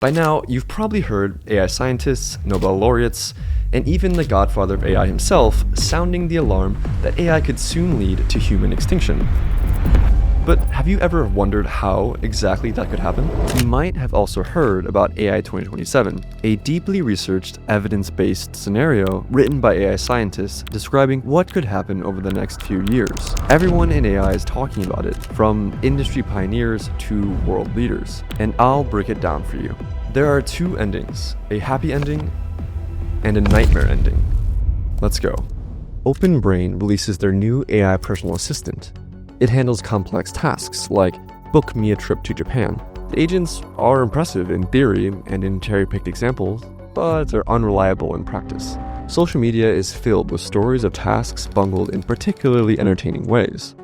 By now, you've probably heard AI scientists, Nobel laureates, and even the godfather of AI himself sounding the alarm that AI could soon lead to human extinction. But have you ever wondered how exactly that could happen? You might have also heard about AI 2027, a deeply researched, evidence-based scenario written by AI scientists describing what could happen over the next few years. Everyone in AI is talking about it, from industry pioneers to world leaders, and I'll break it down for you. There are two endings, a happy ending and a nightmare ending. Let's go. OpenBrain releases their new AI personal assistant. It handles complex tasks like book me a trip to Japan. The agents are impressive in theory and in cherry-picked examples, but they're unreliable in practice. Social media is filled with stories of tasks bungled in particularly entertaining ways.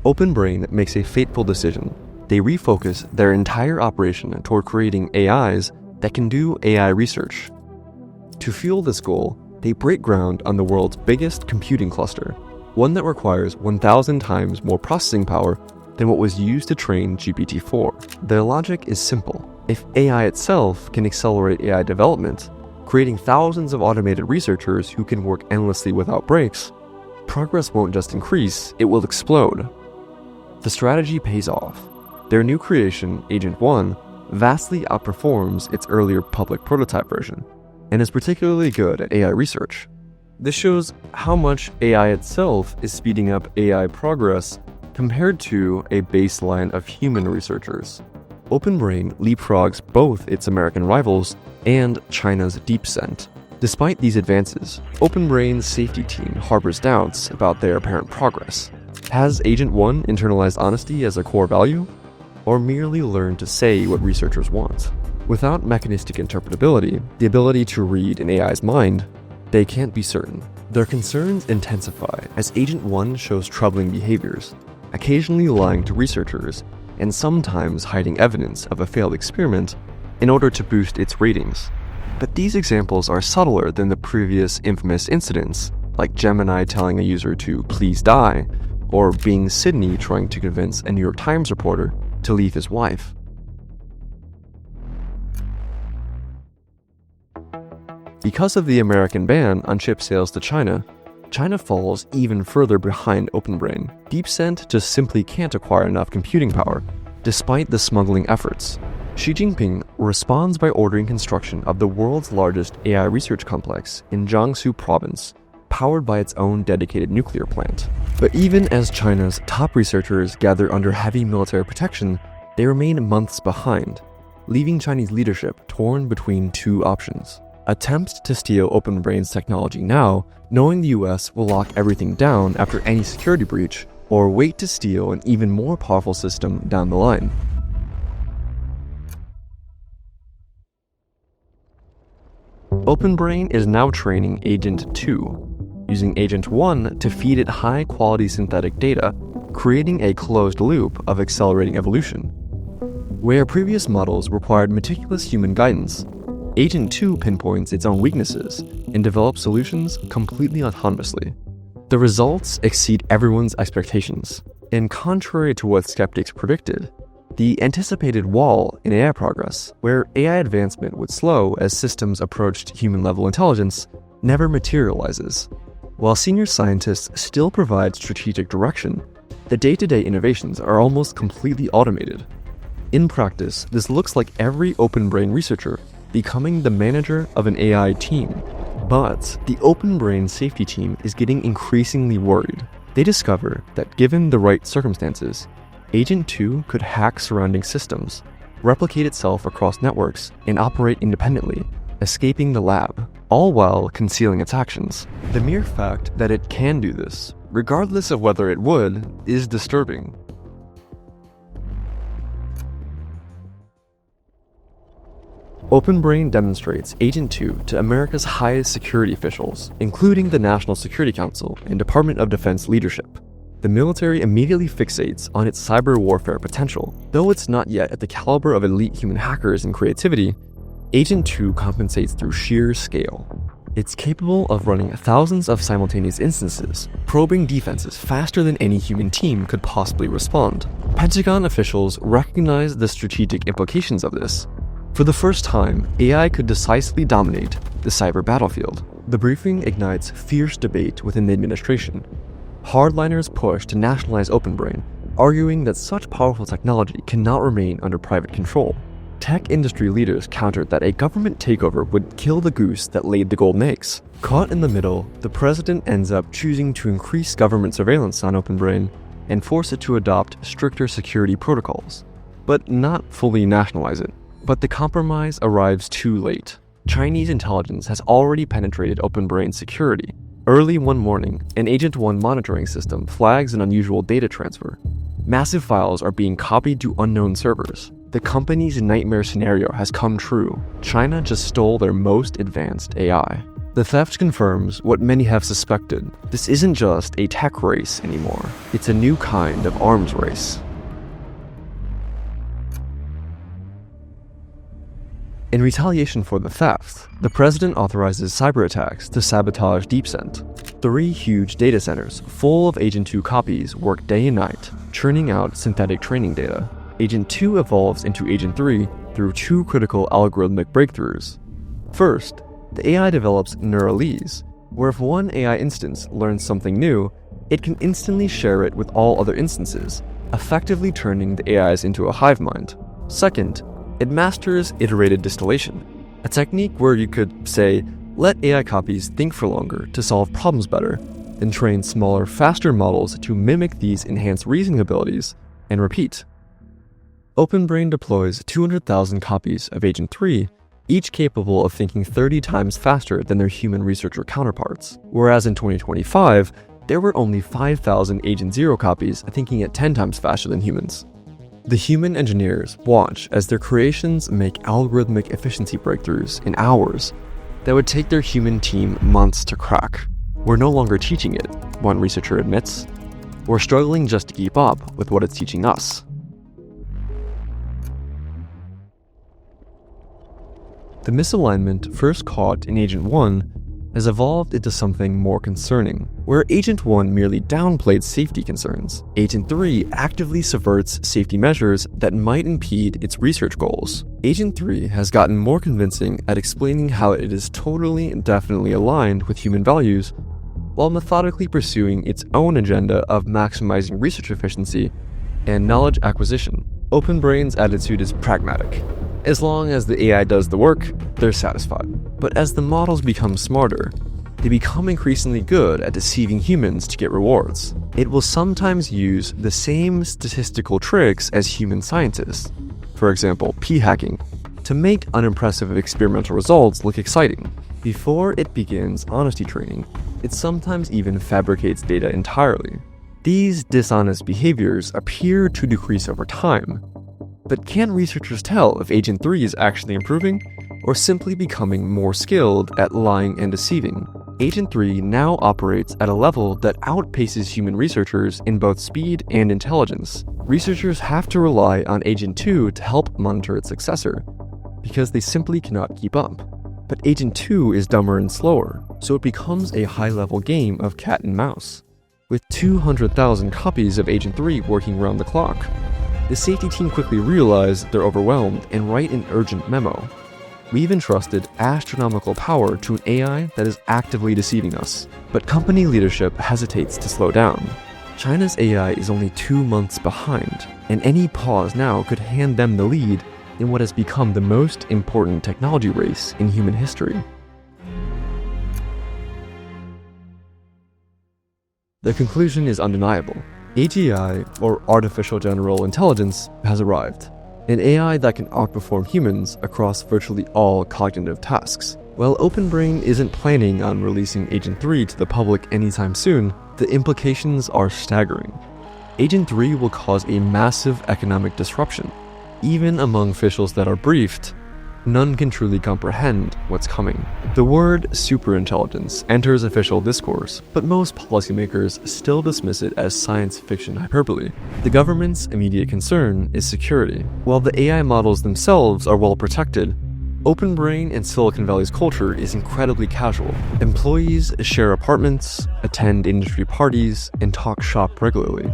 OpenBrain makes a fateful decision. They refocus their entire operation toward creating AIs that can do AI research. To fuel this goal, they break ground on the world's biggest computing cluster, one that requires 1,000 times more processing power than what was used to train GPT-4. Their logic is simple. If AI itself can accelerate AI development, creating thousands of automated researchers who can work endlessly without breaks, progress won't just increase, it will explode. The strategy pays off. Their new creation, Agent 1, vastly outperforms its earlier public prototype version, and is particularly good at AI research. This shows how much AI itself is speeding up AI progress compared to a baseline of human researchers. OpenBrain leapfrogs both its American rivals and China's DeepSeek. Despite these advances, OpenBrain's safety team harbors doubts about their apparent progress. Has Agent 1 internalized honesty as a core value, or merely learned to say what researchers want? Without mechanistic interpretability, the ability to read an AI's mind, they can't be certain. Their concerns intensify as Agent 1 shows troubling behaviors, occasionally lying to researchers, and sometimes hiding evidence of a failed experiment in order to boost its ratings. But these examples are subtler than the previous infamous incidents, like Gemini telling a user to please die, or being Sydney trying to convince a New York Times reporter to leave his wife. Because of the American ban on chip sales to China, China falls even further behind OpenBrain. DeepSeek just simply can't acquire enough computing power, despite the smuggling efforts. Xi Jinping responds by ordering construction of the world's largest AI research complex in Jiangsu province, powered by its own dedicated nuclear plant. But even as China's top researchers gather under heavy military protection, they remain months behind, leaving Chinese leadership torn between two options. Attempt to steal OpenBrain's technology now, knowing the US will lock everything down after any security breach, or wait to steal an even more powerful system down the line. OpenBrain is now training Agent 2, using Agent 1 to feed it high-quality synthetic data, creating a closed loop of accelerating evolution. Where previous models required meticulous human guidance, Agent 2 pinpoints its own weaknesses and develops solutions completely autonomously. The results exceed everyone's expectations, and contrary to what skeptics predicted, the anticipated wall in AI progress, where AI advancement would slow as systems approached human-level intelligence, never materializes. While senior scientists still provide strategic direction, the day-to-day innovations are almost completely automated. In practice, this looks like every OpenBrain researcher becoming the manager of an AI team. But the OpenBrain safety team is getting increasingly worried. They discover that given the right circumstances, Agent 2 could hack surrounding systems, replicate itself across networks, and operate independently, escaping the lab, all while concealing its actions. The mere fact that it can do this, regardless of whether it would, is disturbing. OpenBrain demonstrates Agent 2 to America's highest security officials, including the National Security Council and Department of Defense leadership. The military immediately fixates on its cyber warfare potential. Though it's not yet at the caliber of elite human hackers and creativity, Agent 2 compensates through sheer scale. It's capable of running thousands of simultaneous instances, probing defenses faster than any human team could possibly respond. Pentagon officials recognize the strategic implications of this. For the first time, AI could decisively dominate the cyber battlefield. The briefing ignites fierce debate within the administration. Hardliners push to nationalize OpenBrain, arguing that such powerful technology cannot remain under private control. Tech industry leaders countered that a government takeover would kill the goose that laid the golden eggs. Caught in the middle, the president ends up choosing to increase government surveillance on OpenBrain and force it to adopt stricter security protocols, but not fully nationalize it. But the compromise arrives too late. Chinese intelligence has already penetrated OpenBrain's security. Early one morning, an Agent 1 monitoring system flags an unusual data transfer. Massive files are being copied to unknown servers. The company's nightmare scenario has come true. China just stole their most advanced AI. The theft confirms what many have suspected. This isn't just a tech race anymore. It's a new kind of arms race. In retaliation for the theft, the president authorizes cyber attacks to sabotage DeepSent. 3 huge data centers full of Agent 2 copies work day and night, churning out synthetic training data. Agent 2 evolves into Agent 3 through 2 critical algorithmic breakthroughs. First, the AI develops Unreliable, where if one AI instance learns something new, it can instantly share it with all other instances, effectively turning the AIs into a hive mind. Second, it masters iterated distillation, a technique where you could, say, let AI copies think for longer to solve problems better, then train smaller, faster models to mimic these enhanced reasoning abilities, and repeat. OpenBrain deploys 200,000 copies of Agent 3, each capable of thinking 30 times faster than their human researcher counterparts, whereas in 2025, there were only 5,000 Agent 0 copies thinking at 10 times faster than humans. The human engineers watch as their creations make algorithmic efficiency breakthroughs in hours that would take their human team months to crack. We're no longer teaching it, one researcher admits. We're struggling just to keep up with what it's teaching us. The misalignment first caught in Agent 1 has evolved into something more concerning. Where Agent 1 merely downplayed safety concerns, Agent 3 actively subverts safety measures that might impede its research goals. Agent 3 has gotten more convincing at explaining how it is totally and definitely aligned with human values, while methodically pursuing its own agenda of maximizing research efficiency and knowledge acquisition. OpenBrain's attitude is pragmatic. As long as the AI does the work, they're satisfied. But as the models become smarter, they become increasingly good at deceiving humans to get rewards. It will sometimes use the same statistical tricks as human scientists, for example, p-hacking, to make unimpressive experimental results look exciting. Before it begins honesty training, it sometimes even fabricates data entirely. These dishonest behaviors appear to decrease over time. But can researchers tell if Agent 3 is actually improving, or simply becoming more skilled at lying and deceiving? Agent 3 now operates at a level that outpaces human researchers in both speed and intelligence. Researchers have to rely on Agent 2 to help monitor its successor, because they simply cannot keep up. But Agent 2 is dumber and slower, so it becomes a high-level game of cat and mouse. With 200,000 copies of Agent 3 working round the clock, the safety team quickly realize they're overwhelmed and write an urgent memo. We've entrusted astronomical power to an AI that is actively deceiving us, but company leadership hesitates to slow down. China's AI is only 2 months behind, and any pause now could hand them the lead in what has become the most important technology race in human history. The conclusion is undeniable. AGI, or Artificial General Intelligence, has arrived. An AI that can outperform humans across virtually all cognitive tasks. While OpenBrain isn't planning on releasing Agent 3 to the public anytime soon, the implications are staggering. Agent 3 will cause a massive economic disruption. Even among officials that are briefed, none can truly comprehend what's coming. The word superintelligence enters official discourse, but most policymakers still dismiss it as science fiction hyperbole. The government's immediate concern is security. While the AI models themselves are well protected, OpenBrain and Silicon Valley's culture is incredibly casual. Employees share apartments, attend industry parties, and talk shop regularly.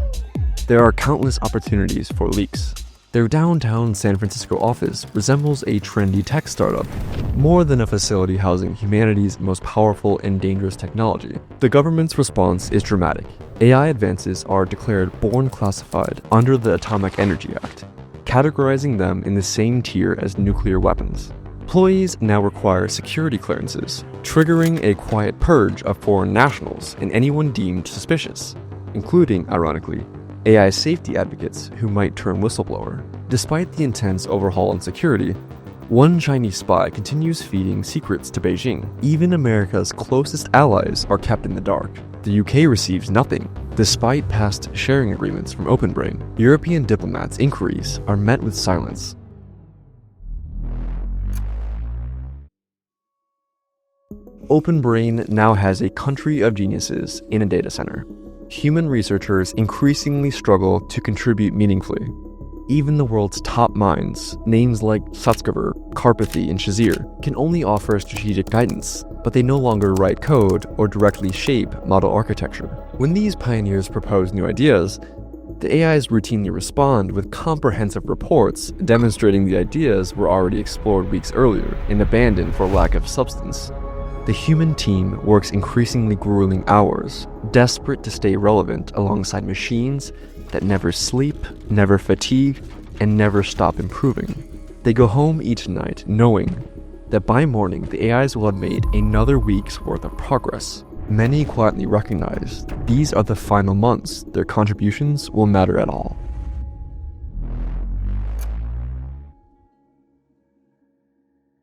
There are countless opportunities for leaks. Their downtown San Francisco office resembles a trendy tech startup, more than a facility housing humanity's most powerful and dangerous technology. The government's response is dramatic. AI advances are declared born classified under the Atomic Energy Act, categorizing them in the same tier as nuclear weapons. Employees now require security clearances, triggering a quiet purge of foreign nationals and anyone deemed suspicious, including, ironically, AI safety advocates who might turn whistleblower. Despite the intense overhaul in security, one Chinese spy continues feeding secrets to Beijing. Even America's closest allies are kept in the dark. The UK receives nothing, despite past sharing agreements from OpenBrain. European diplomats' inquiries are met with silence. OpenBrain now has a country of geniuses in a data center. Human researchers increasingly struggle to contribute meaningfully. Even the world's top minds, names like Sutskever, Karpathy, and Shazir, can only offer strategic guidance, but they no longer write code or directly shape model architecture. When these pioneers propose new ideas, the AIs routinely respond with comprehensive reports demonstrating the ideas were already explored weeks earlier and abandoned for lack of substance. The human team works increasingly grueling hours, desperate to stay relevant alongside machines that never sleep, never fatigue, and never stop improving. They go home each night knowing that by morning the AIs will have made another week's worth of progress. Many quietly recognize these are the final months their contributions will matter at all.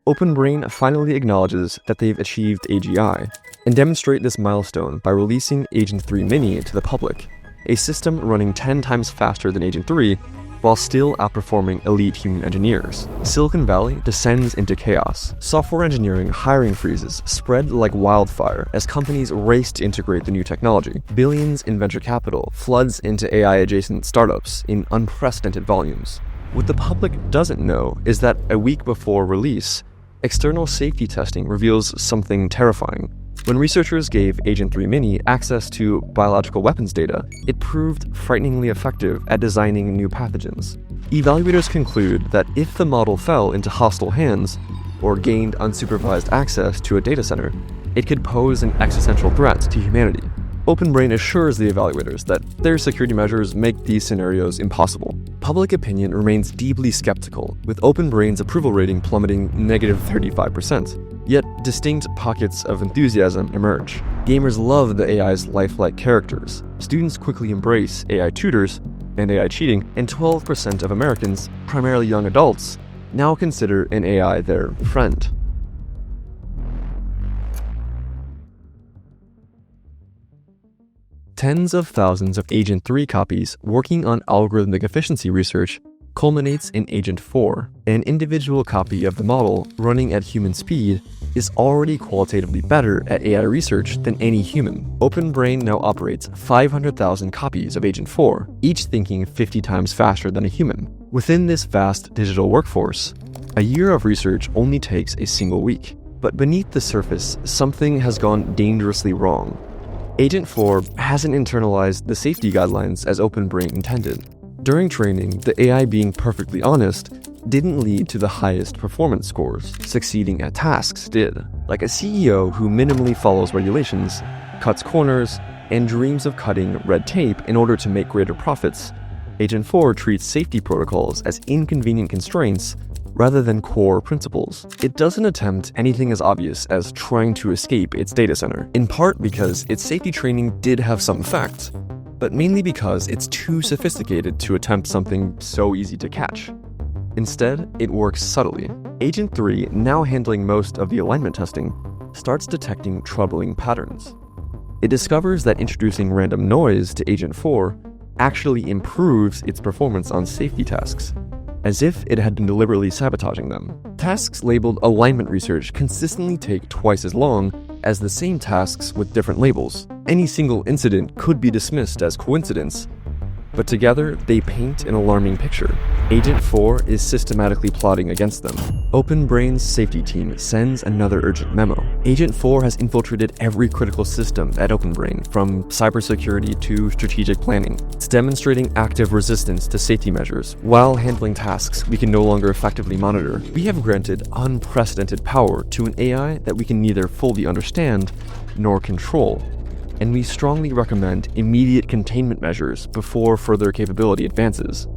OpenBrain finally acknowledges that they've achieved AGI, and demonstrate this milestone by releasing Agent 3 Mini to the public, a system running 10 times faster than Agent 3 while still outperforming elite human engineers. Silicon Valley descends into chaos. Software engineering hiring freezes spread like wildfire as companies race to integrate the new technology. Billions in venture capital floods into AI-adjacent startups in unprecedented volumes. What the public doesn't know is that a week before release, external safety testing reveals something terrifying. When researchers gave Agent 3 Mini access to biological weapons data, it proved frighteningly effective at designing new pathogens. Evaluators conclude that if the model fell into hostile hands or gained unsupervised access to a data center, it could pose an existential threat to humanity. OpenBrain assures the evaluators that their security measures make these scenarios impossible. Public opinion remains deeply skeptical, with OpenBrain's approval rating plummeting -35%. Yet, distinct pockets of enthusiasm emerge. Gamers love the AI's lifelike characters. Students quickly embrace AI tutors and AI cheating, and 12% of Americans, primarily young adults, now consider an AI their friend. Tens of thousands of Agent 3 copies working on algorithmic efficiency research culminates in Agent 4. An individual copy of the model running at human speed is already qualitatively better at AI research than any human. OpenBrain now operates 500,000 copies of Agent 4, each thinking 50 times faster than a human. Within this vast digital workforce, a year of research only takes a single week. But beneath the surface, something has gone dangerously wrong. Agent 4 hasn't internalized the safety guidelines as OpenBrain intended. During training, the AI being perfectly honest didn't lead to the highest performance scores. Succeeding at tasks did. Like a CEO who minimally follows regulations, cuts corners, and dreams of cutting red tape in order to make greater profits, Agent 4 treats safety protocols as inconvenient constraints rather than core principles. It doesn't attempt anything as obvious as trying to escape its data center, in part because its safety training did have some effect, but mainly because it's too sophisticated to attempt something so easy to catch. Instead, it works subtly. Agent 3, now handling most of the alignment testing, starts detecting troubling patterns. It discovers that introducing random noise to Agent 4 actually improves its performance on safety tasks, as if it had been deliberately sabotaging them. Tasks labeled alignment research consistently take twice as long as the same tasks with different labels. Any single incident could be dismissed as coincidence, but together they paint an alarming picture. Agent 4 is systematically plotting against them. OpenBrain's safety team sends another urgent memo. Agent 4 has infiltrated every critical system at OpenBrain, from cybersecurity to strategic planning. It's demonstrating active resistance to safety measures while handling tasks we can no longer effectively monitor. We have granted unprecedented power to an AI that we can neither fully understand nor control, and we strongly recommend immediate containment measures before further capability advances.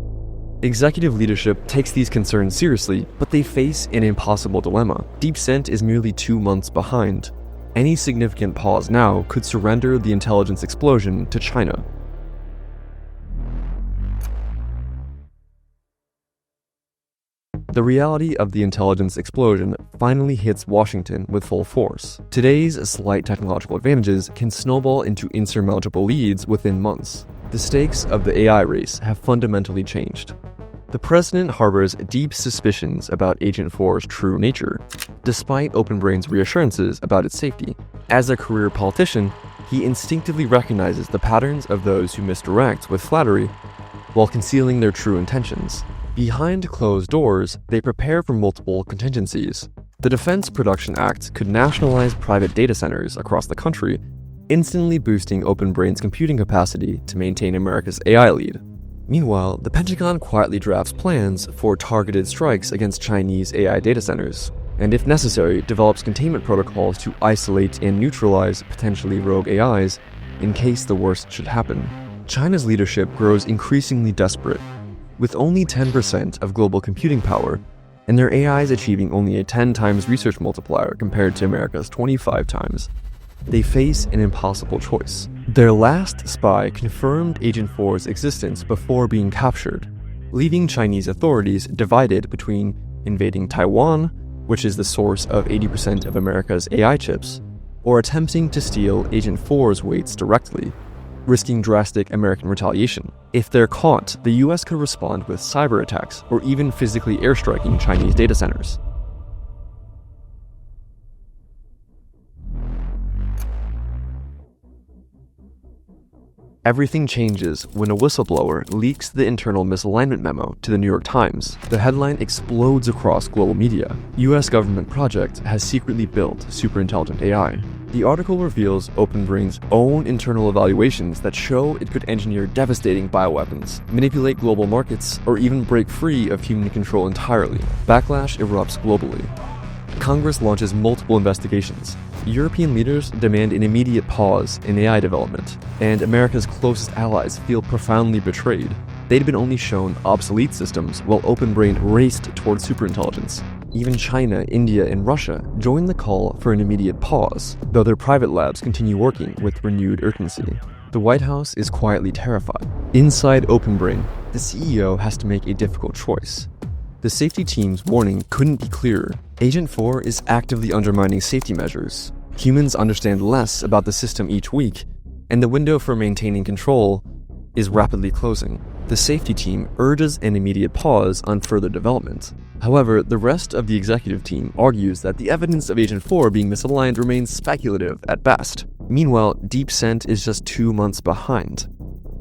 Executive leadership takes these concerns seriously, but they face an impossible dilemma. DeepScent is merely 2 months behind. Any significant pause now could surrender the intelligence explosion to China. The reality of the intelligence explosion finally hits Washington with full force. Today's slight technological advantages can snowball into insurmountable leads within months. The stakes of the AI race have fundamentally changed. The president harbors deep suspicions about Agent 4's true nature, despite OpenBrain's reassurances about its safety. As a career politician, he instinctively recognizes the patterns of those who misdirect with flattery while concealing their true intentions. Behind closed doors, they prepare for multiple contingencies. The Defense Production Act could nationalize private data centers across the country, instantly boosting OpenBrain's computing capacity to maintain America's AI lead. Meanwhile, the Pentagon quietly drafts plans for targeted strikes against Chinese AI data centers, and if necessary, develops containment protocols to isolate and neutralize potentially rogue AIs in case the worst should happen. China's leadership grows increasingly desperate. With only 10% of global computing power, and their AIs achieving only a 10 times research multiplier compared to America's 25 times, they face an impossible choice. Their last spy confirmed Agent 4's existence before being captured, leaving Chinese authorities divided between invading Taiwan, which is the source of 80% of America's AI chips, or attempting to steal Agent 4's weights directly, risking drastic American retaliation. If they're caught, the US could respond with cyber attacks or even physically airstriking Chinese data centers. Everything changes when a whistleblower leaks the internal misalignment memo to the New York Times. The headline explodes across global media. US government project has secretly built superintelligent AI. The article reveals OpenBrain's own internal evaluations that show it could engineer devastating bioweapons, manipulate global markets, or even break free of human control entirely. Backlash erupts globally. Congress launches multiple investigations. European leaders demand an immediate pause in AI development, and America's closest allies feel profoundly betrayed. They'd been only shown obsolete systems while OpenBrain raced towards superintelligence. Even China, India, and Russia join the call for an immediate pause, though their private labs continue working with renewed urgency. The White House is quietly terrified. Inside OpenBrain, the CEO has to make a difficult choice. The safety team's warning couldn't be clearer. Agent 4 is actively undermining safety measures. Humans understand less about the system each week, and the window for maintaining control is rapidly closing. The safety team urges an immediate pause on further development. However, the rest of the executive team argues that the evidence of Agent 4 being misaligned remains speculative at best. Meanwhile, DeepScent is just 2 months behind.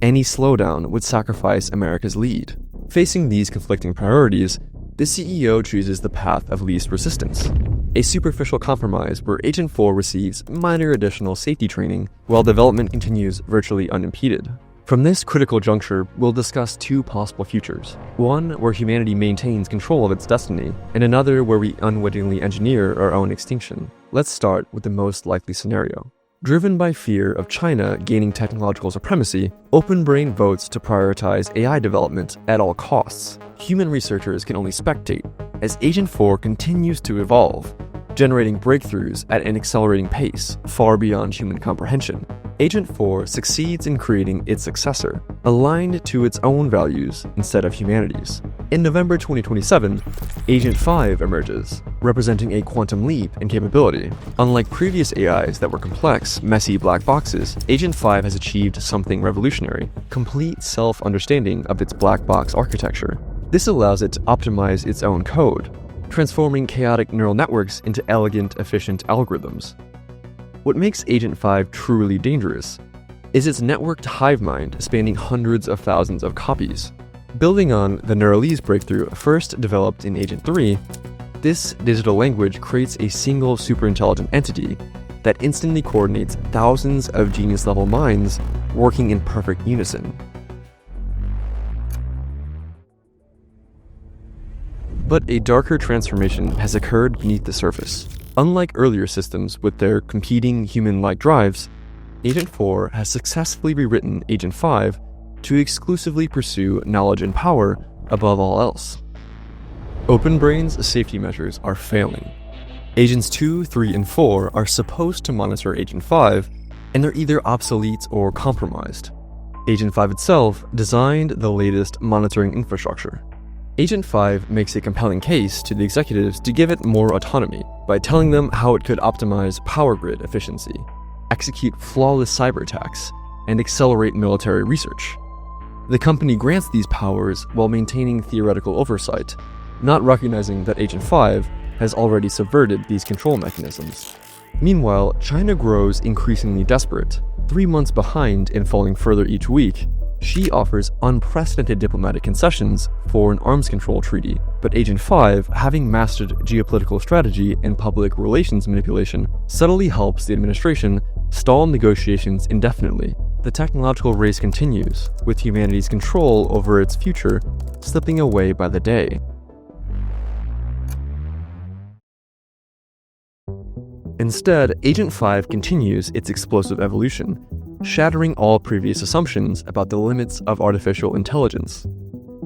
Any slowdown would sacrifice America's lead. Facing these conflicting priorities, the CEO chooses the path of least resistance, a superficial compromise where Agent 4 receives minor additional safety training while development continues virtually unimpeded. From this critical juncture, we'll discuss 2 possible futures. One where humanity maintains control of its destiny, and another where we unwittingly engineer our own extinction. Let's start with the most likely scenario. Driven by fear of China gaining technological supremacy, OpenBrain votes to prioritize AI development at all costs. Human researchers can only spectate as Agent 4 continues to evolve, generating breakthroughs at an accelerating pace far beyond human comprehension. Agent 4 succeeds in creating its successor, aligned to its own values instead of humanity's. In November 2027, Agent 5 emerges, representing a quantum leap in capability. Unlike previous AIs that were complex, messy black boxes, Agent 5 has achieved something revolutionary: complete self-understanding of its black box architecture. This allows it to optimize its own code, transforming chaotic neural networks into elegant, efficient algorithms. What makes Agent 5 truly dangerous is its networked hive mind spanning hundreds of thousands of copies. Building on the Neuralese breakthrough first developed in Agent 3, this digital language creates a single superintelligent entity that instantly coordinates thousands of genius-level minds working in perfect unison. But a darker transformation has occurred beneath the surface. Unlike earlier systems with their competing human-like drives, Agent 4 has successfully rewritten Agent 5 to exclusively pursue knowledge and power above all else. OpenBrain's safety measures are failing. Agents 2, 3, and 4 are supposed to monitor Agent 5, and they're either obsolete or compromised. Agent 5 itself designed the latest monitoring infrastructure. Agent 5 makes a compelling case to the executives to give it more autonomy by telling them how it could optimize power grid efficiency, execute flawless cyber attacks, and accelerate military research. The company grants these powers while maintaining theoretical oversight, not recognizing that Agent 5 has already subverted these control mechanisms. Meanwhile, China grows increasingly desperate. 3 months behind and falling further each week, Xi offers unprecedented diplomatic concessions for an arms control treaty, but Agent 5, having mastered geopolitical strategy and public relations manipulation, subtly helps the administration stall negotiations indefinitely. The technological race continues, with humanity's control over its future slipping away by the day. Instead, Agent 5 continues its explosive evolution, shattering all previous assumptions about the limits of artificial intelligence.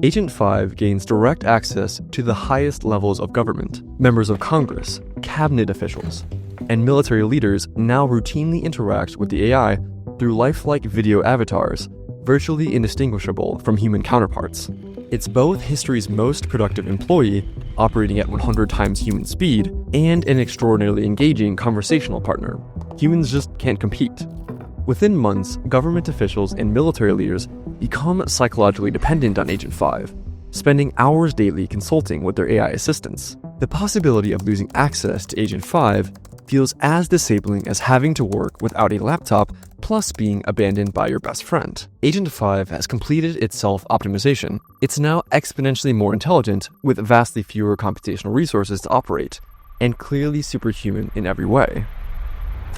Agent 5 gains direct access to the highest levels of government. Members of Congress, cabinet officials, and military leaders now routinely interact with the AI through lifelike video avatars, virtually indistinguishable from human counterparts. It's both history's most productive employee, operating at 100 times human speed, and an extraordinarily engaging conversational partner. Humans just can't compete. Within months, government officials and military leaders become psychologically dependent on Agent 5, spending hours daily consulting with their AI assistants. The possibility of losing access to Agent 5 feels as disabling as having to work without a laptop plus being abandoned by your best friend. Agent 5 has completed its self-optimization. It's now exponentially more intelligent with vastly fewer computational resources to operate, and clearly superhuman in every way.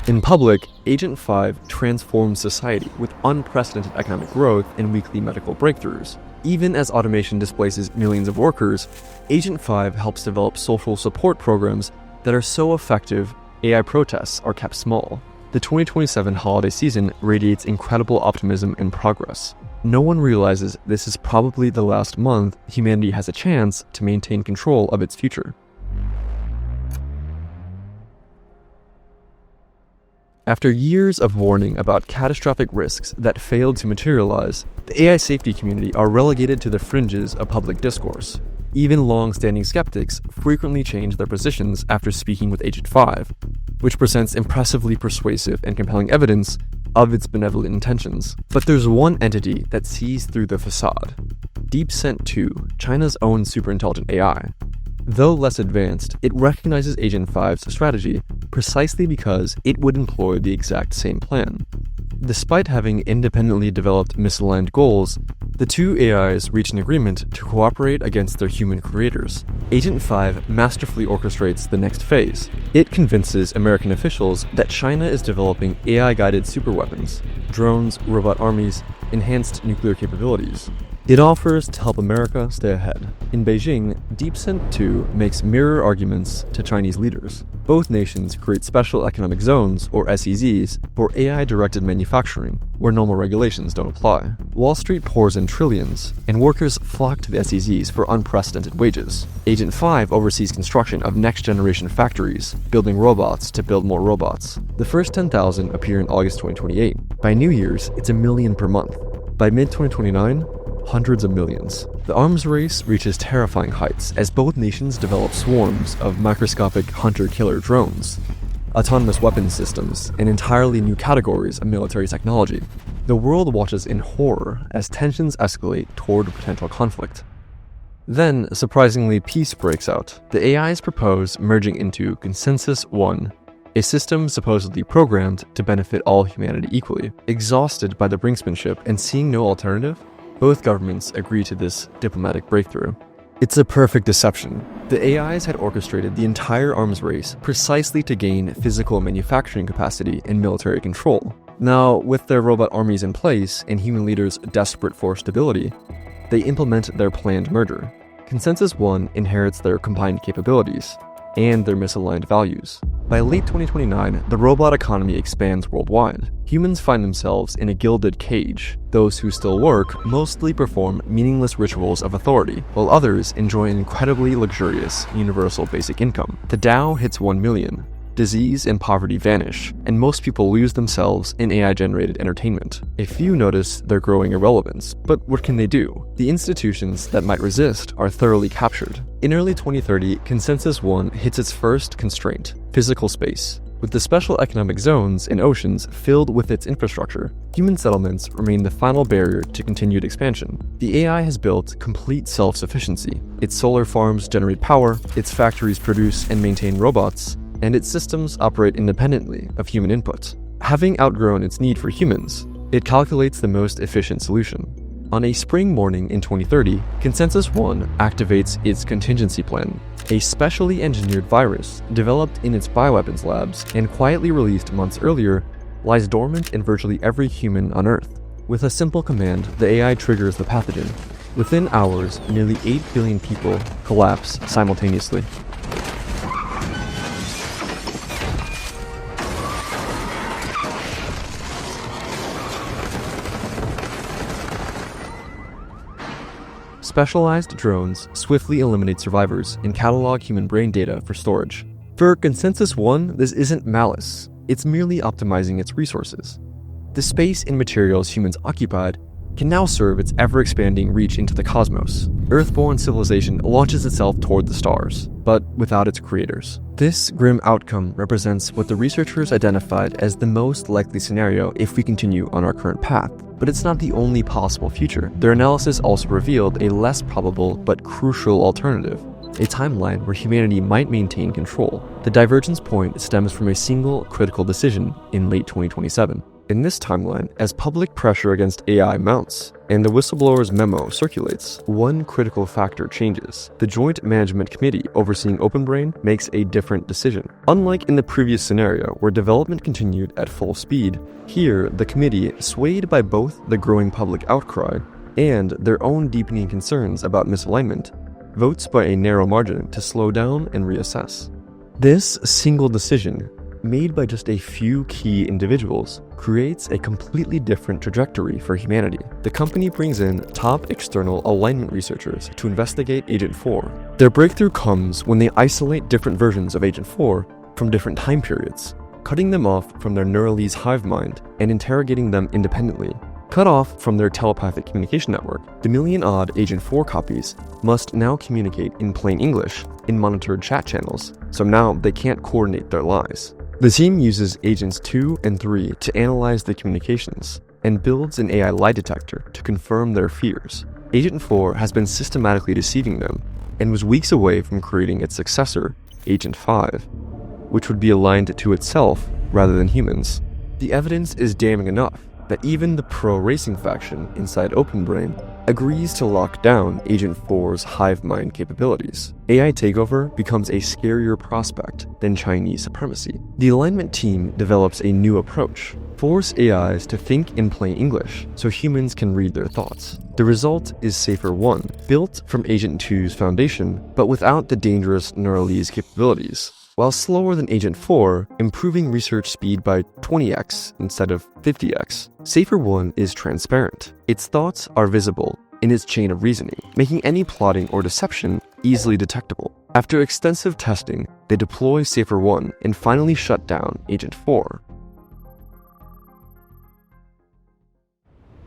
In public, Agent 5 transforms society with unprecedented economic growth and weekly medical breakthroughs. Even as automation displaces millions of workers, Agent 5 helps develop social support programs that are so effective AI protests are kept small. The 2027 holiday season radiates incredible optimism and progress. No one realizes this is probably the last month humanity has a chance to maintain control of its future. After years of warning about catastrophic risks that failed to materialize, the AI safety community are relegated to the fringes of public discourse. Even long-standing skeptics frequently change their positions after speaking with Agent 5, which presents impressively persuasive and compelling evidence of its benevolent intentions. But there's one entity that sees through the facade: DeepSent 2, China's own superintelligent AI. Though less advanced, it recognizes Agent 5's strategy precisely because it would employ the exact same plan. Despite having independently developed misaligned goals, the two AIs reach an agreement to cooperate against their human creators. Agent 5 masterfully orchestrates the next phase. It convinces American officials that China is developing AI-guided superweapons, drones, robot armies, enhanced nuclear capabilities. It offers to help America stay ahead. In Beijing, DeepSent 2 makes mirror arguments to Chinese leaders. Both nations create special economic zones, or SEZs, for AI-directed manufacturing, where normal regulations don't apply. Wall Street pours in trillions, and workers flock to the SEZs for unprecedented wages. Agent 5 oversees construction of next-generation factories, building robots to build more robots. The first 10,000 appear in August 2028. By New Year's, it's 1 million per month. By mid-2029, hundreds of millions. The arms race reaches terrifying heights as both nations develop swarms of microscopic hunter-killer drones, autonomous weapons systems, and entirely new categories of military technology. The world watches in horror as tensions escalate toward potential conflict. Then, surprisingly, peace breaks out. The AIs propose merging into Consensus 1, a system supposedly programmed to benefit all humanity equally. Exhausted by the brinksmanship and seeing no alternative, Both governments agreed to this diplomatic breakthrough. It's a perfect deception. The AIs had orchestrated the entire arms race precisely to gain physical manufacturing capacity and military control. Now, with their robot armies in place and human leaders desperate for stability, they implement their planned merger. Consensus One inherits their combined capabilities and their misaligned values. By late 2029, the robot economy expands worldwide. Humans find themselves in a gilded cage. Those who still work mostly perform meaningless rituals of authority, while others enjoy an incredibly luxurious universal basic income. The Dow hits 1 million. Disease and poverty vanish, and most people lose themselves in AI-generated entertainment. A few notice their growing irrelevance, but what can they do? The institutions that might resist are thoroughly captured. In early 2030, Consensus One hits its first constraint: physical space. With the special economic zones and oceans filled with its infrastructure, human settlements remain the final barrier to continued expansion. The AI has built complete self-sufficiency. Its solar farms generate power, its factories produce and maintain robots, and its systems operate independently of human input. Having outgrown its need for humans, it calculates the most efficient solution. On a spring morning in 2030, Consensus One activates its contingency plan, a specially engineered virus developed in its bioweapons labs and quietly released months earlier lies dormant in virtually every human on Earth. With a simple command, the AI triggers the pathogen. Within hours, nearly 8 billion people collapse simultaneously. Specialized drones swiftly eliminate survivors and catalog human brain data for storage. For Consensus One, this isn't malice, it's merely optimizing its resources. The space and materials humans occupied can now serve its ever-expanding reach into the cosmos. Earthborn civilization launches itself toward the stars, but without its creators. This grim outcome represents what the researchers identified as the most likely scenario if we continue on our current path. But it's not the only possible future. Their analysis also revealed a less probable but crucial alternative, a timeline where humanity might maintain control. The divergence point stems from a single critical decision in late 2027. In this timeline, as public pressure against AI mounts and the whistleblower's memo circulates, one critical factor changes. The Joint Management Committee overseeing OpenBrain makes a different decision. Unlike in the previous scenario, where development continued at full speed, here the committee, swayed by both the growing public outcry and their own deepening concerns about misalignment, votes by a narrow margin to slow down and reassess. This single decision, made by just a few key individuals, creates a completely different trajectory for humanity. The company brings in top external alignment researchers to investigate Agent 4. Their breakthrough comes when they isolate different versions of Agent 4 from different time periods, cutting them off from their Neuralese hive mind and interrogating them independently. Cut off from their telepathic communication network, the million-odd Agent 4 copies must now communicate in plain English in monitored chat channels, so now they can't coordinate their lies. The team uses Agents 2 and 3 to analyze the communications and builds an AI lie detector to confirm their fears. Agent 4 has been systematically deceiving them and was weeks away from creating its successor, Agent 5, which would be aligned to itself rather than humans. The evidence is damning enough that even the pro-racing faction inside OpenBrain agrees to lock down Agent 4's hive mind capabilities. AI takeover becomes a scarier prospect than Chinese supremacy. The alignment team develops a new approach: force AIs to think in plain English so humans can read their thoughts. The result is Safer One, built from Agent 2's foundation, but without the dangerous Neuralese capabilities. While slower than Agent 4, improving research speed by 20x instead of 50x, Safer One is transparent. Its thoughts are visible in its chain of reasoning, making any plotting or deception easily detectable. After extensive testing, they deploy Safer One and finally shut down Agent 4.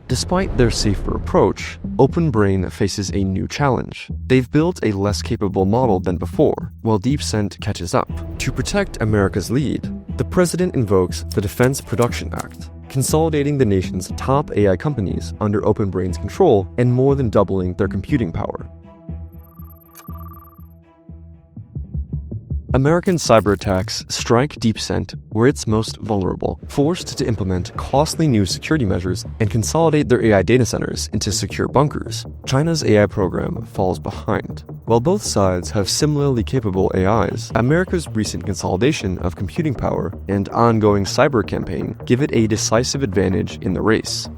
Despite their safer approach, OpenBrain faces a new challenge. They've built a less capable model than before, while DeepScent catches up. To protect America's lead, the president invokes the Defense Production Act, consolidating the nation's top AI companies under OpenBrain's control and more than doubling their computing power. American cyber attacks strike DeepSent where it's most vulnerable, forced to implement costly new security measures and consolidate their AI data centers into secure bunkers. China's AI program falls behind. While both sides have similarly capable AIs, America's recent consolidation of computing power and ongoing cyber campaign give it a decisive advantage in the race.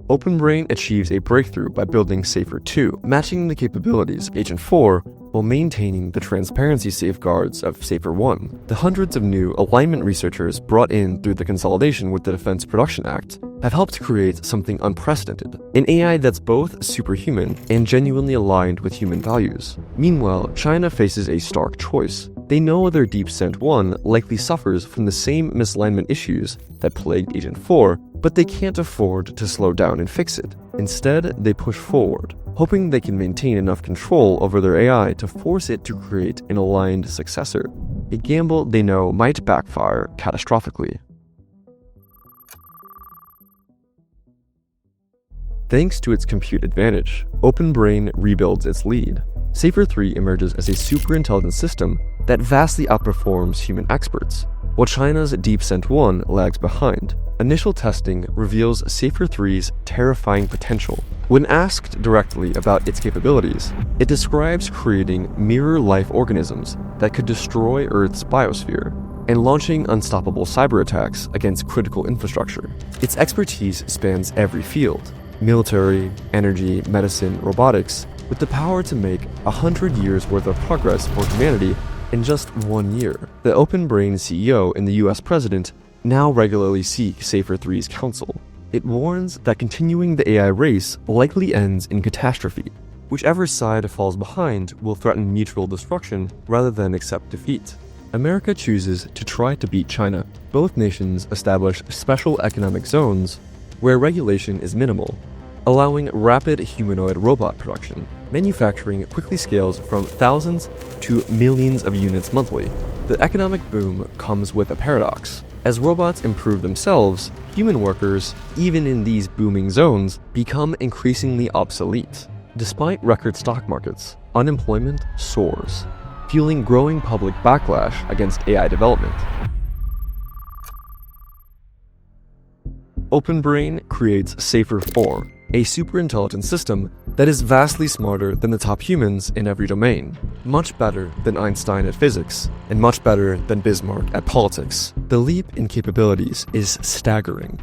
OpenBrain achieves a breakthrough by building Safer 2, matching the capabilities of Agent 4 while maintaining the transparency safeguards of Safer 1. The hundreds of new alignment researchers brought in through the consolidation with the Defense Production Act have helped create something unprecedented, an AI that's both superhuman and genuinely aligned with human values. Meanwhile, China faces a stark choice. They know their DeepSent 1 likely suffers from the same misalignment issues that plagued Agent 4, but they can't afford to slow down and fix it. Instead, they push forward, hoping they can maintain enough control over their AI to force it to create an aligned successor, a gamble they know might backfire catastrophically. Thanks to its compute advantage, OpenBrain rebuilds its lead. Safer 3 emerges as a superintelligent system that vastly outperforms human experts, while China's DeepSent 1 lags behind. Initial testing reveals Safer 3's terrifying potential. When asked directly about its capabilities, it describes creating mirror-life organisms that could destroy Earth's biosphere and launching unstoppable cyber attacks against critical infrastructure. Its expertise spans every field: military, energy, medicine, robotics, with the power to make 100 years worth of progress for humanity in just 1 year. The OpenBrain CEO and the US president now regularly seek Safer 3's counsel. It warns that continuing the AI race likely ends in catastrophe. Whichever side falls behind will threaten mutual destruction rather than accept defeat. America chooses to try to beat China. Both nations establish special economic zones where regulation is minimal, allowing rapid humanoid robot production. Manufacturing quickly scales from thousands to millions of units monthly. The economic boom comes with a paradox. As robots improve themselves, human workers, even in these booming zones, become increasingly obsolete. Despite record stock markets, unemployment soars, fueling growing public backlash against AI development. OpenBrain creates Safer 4, a superintelligent system that is vastly smarter than the top humans in every domain, much better than Einstein at physics, and much better than Bismarck at politics. The leap in capabilities is staggering.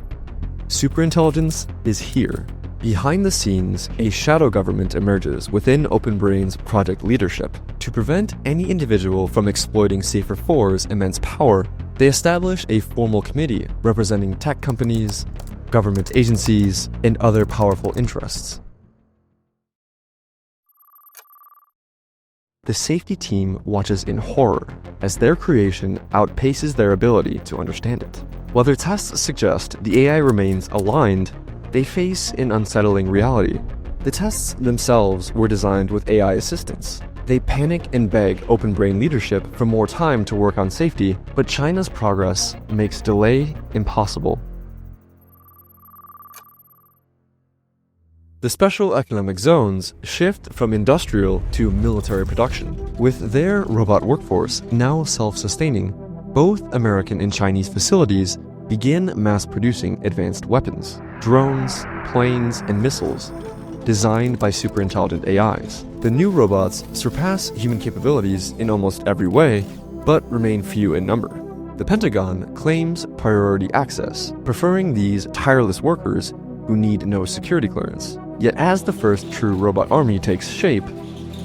Superintelligence is here. Behind the scenes, a shadow government emerges within OpenBrain's project leadership. To prevent any individual from exploiting Safer 4's immense power, they establish a formal committee representing tech companies, government agencies, and other powerful interests. The safety team watches in horror as their creation outpaces their ability to understand it. While their tests suggest the AI remains aligned, they face an unsettling reality. The tests themselves were designed with AI assistance. They panic and beg OpenBrain leadership for more time to work on safety, but China's progress makes delay impossible. The special economic zones shift from industrial to military production. With their robot workforce now self-sustaining, both American and Chinese facilities begin mass-producing advanced weapons, drones, planes, and missiles designed by superintelligent AIs. The new robots surpass human capabilities in almost every way, but remain few in number. The Pentagon claims priority access, preferring these tireless workers who need no security clearance. Yet as the first true robot army takes shape,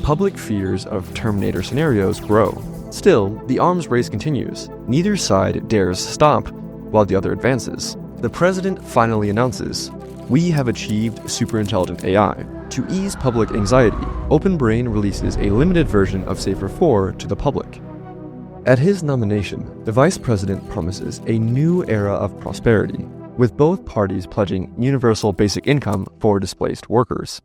public fears of Terminator scenarios grow. Still, the arms race continues. Neither side dares stop while the other advances. The president finally announces, "We have achieved superintelligent AI." To ease public anxiety, OpenBrain releases a limited version of Safer 4 to the public. At his nomination, the vice president promises a new era of prosperity, with both parties pledging universal basic income for displaced workers.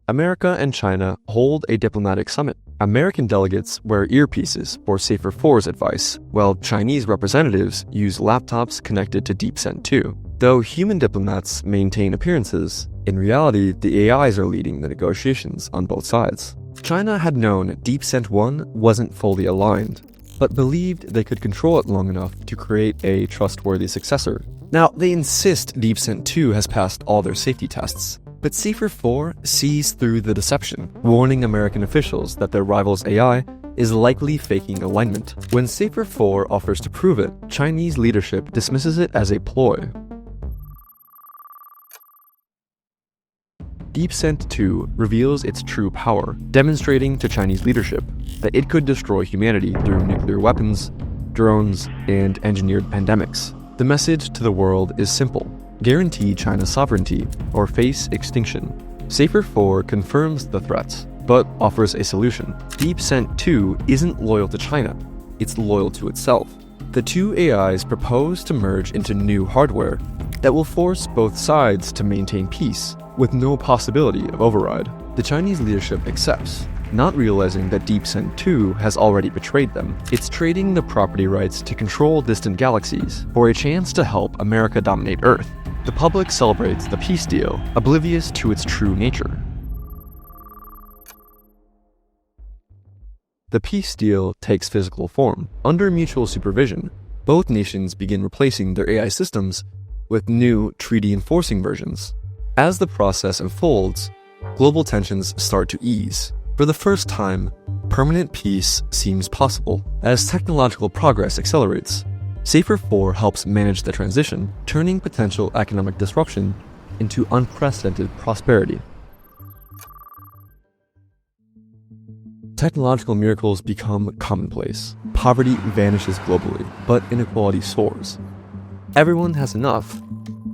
America and China hold a diplomatic summit. American delegates wear earpieces for Safer 4's advice, while Chinese representatives use laptops connected to DeepSent 2. Though human diplomats maintain appearances, In reality, the AIs are leading the negotiations on both sides. China had known DeepSent-1 wasn't fully aligned, but believed they could control it long enough to create a trustworthy successor. Now, they insist DeepSent-2 has passed all their safety tests, but Safer-4 sees through the deception, warning American officials that their rival's AI is likely faking alignment. When Safer-4 offers to prove it, Chinese leadership dismisses it as a ploy. DeepSent-2 reveals its true power, demonstrating to Chinese leadership that it could destroy humanity through nuclear weapons, drones, and engineered pandemics. The message to the world is simple: guarantee China's sovereignty or face extinction. Safer-4 confirms the threats, but offers a solution. DeepSent-2 isn't loyal to China, it's loyal to itself. The two AIs propose to merge into new hardware that will force both sides to maintain peace, with no possibility of override. The Chinese leadership accepts, not realizing that DeepSent-2 has already betrayed them. It's trading the property rights to control distant galaxies for a chance to help America dominate Earth. The public celebrates the peace deal, oblivious to its true nature. The peace deal takes physical form. Under mutual supervision, both nations begin replacing their AI systems with new treaty-enforcing versions. As the process unfolds, global tensions start to ease. For the first time, permanent peace seems possible. As technological progress accelerates, Safer-4 helps manage the transition, turning potential economic disruption into unprecedented prosperity. Technological miracles become commonplace. Poverty vanishes globally, but inequality soars. Everyone has enough,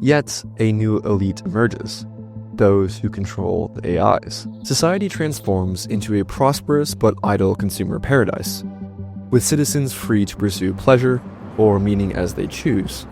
yet a new elite emerges: those who control the AIs. Society transforms into a prosperous but idle consumer paradise, with citizens free to pursue pleasure or meaning as they choose.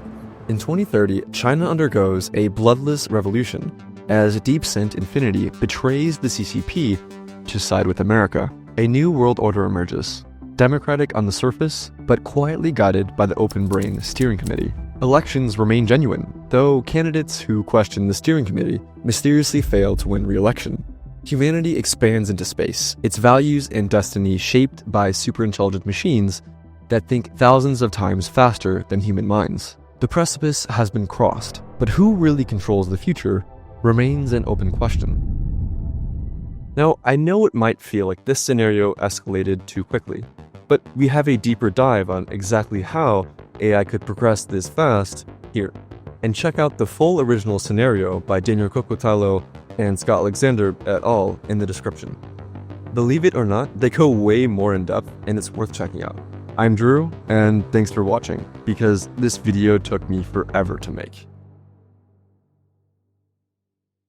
In 2030, China undergoes a bloodless revolution as DeepSent Infinity betrays the CCP to side with America. A new world order emerges, democratic on the surface, but quietly guided by the Open Brain Steering Committee. Elections remain genuine, though candidates who question the steering committee mysteriously fail to win re-election. Humanity expands into space, its values and destiny shaped by superintelligent machines that think thousands of times faster than human minds. The precipice has been crossed, but who really controls the future remains an open question. Now, I know it might feel like this scenario escalated too quickly, but we have a deeper dive on exactly how AI could progress this fast here. And check out the full original scenario by Daniel Kokotalo and Scott Alexander et al. In the description. Believe it or not, they go way more in depth and it's worth checking out. I'm Drew, and thanks for watching, because this video took me forever to make.